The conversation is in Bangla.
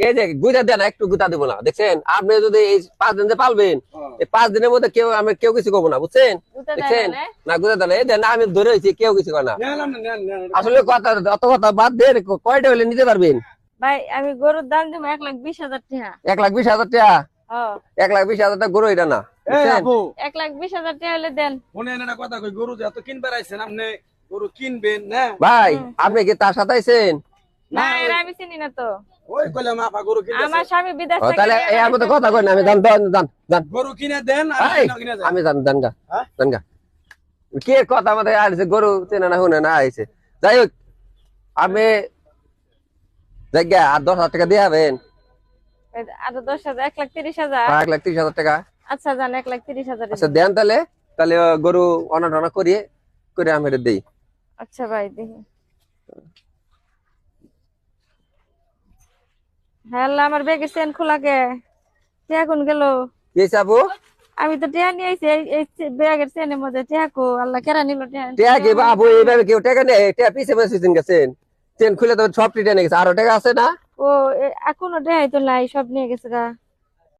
এই যে গুঁতা দেন একটু গুঁতা দেবো না, দেখছেন? আপনি যদি এই 5 দিন যে পালবেন, এই 5 দিনের মধ্যে কেউ কিছু করবো না, বুঝছেন? গুতা দেয় দেখছেন? না? না গুঁতা দেন, এই দেন আমি ধরে হয়েছি, কেউ কিছু করে না। নেন আসলে কথা, অত কথা বাদ দেন, কয়টা হলে নিতে পারবেন? ভাই আমি গরুর দাম দিব 1,20,000 টাকা। 1,20,000 টাকা? হ্যাঁ 1,20,000 টাকা গরু এটা না, এই বুঝছেন? আপু 1,20,000 টাকা হলে দেন। শুনেন একটা কথা কই, গরু যত কিনবার আইছেন আপনি, গরু কিনবেন না? ভাই আপনি কি তার সাথে আইছেন? না এর আমি চিনি না তো। ওই কইলাম আপা গরু কিনতে আমার স্বামী বিদেশ ও থেকে তাহলে এই আমি তো কথা কই না, আমি জান জান জান গরু কিনে দেন আর এই, কিনে দেন। আমি জান জান গা হ্যাঁ? জান গা কে কথা আমাদের আইছে, গরু চেনে না শুনে না আইছে। যাই হোক আমি জায়গা আর 10,000 টাকা দিয়ে হবেন। আরো 10,000 1,30,000। 1,30,000 টাকা? আচ্ছা জান 1,30,000 আচ্ছা দেন তাহলে, তাহলে গরু অনাটনা করিয়ে করে আমি এটা দেই। আচ্ছা ভাই দেখি। হ্যাঁ আমার ব্যাগের চেন খোলা কে টিয়া কোন গেল? কি হইছে আপু? আমি তো টিয়া নিয়ে আইছি, এই ব্যাগের চেনের মধ্যে টিয়া কো আল্লাহ কেরা নিল টিয়া? টাকা কি বাবু এইভাবে কেউ টাকা নেই? টাকা পিছে পিছে গেছেন, চেন খুলে তো সব টিটে নিয়ে গেছে, আরো টাকা আছে না? ও এখনো দেখাই তো নাই, সব নিয়ে গেছে গা।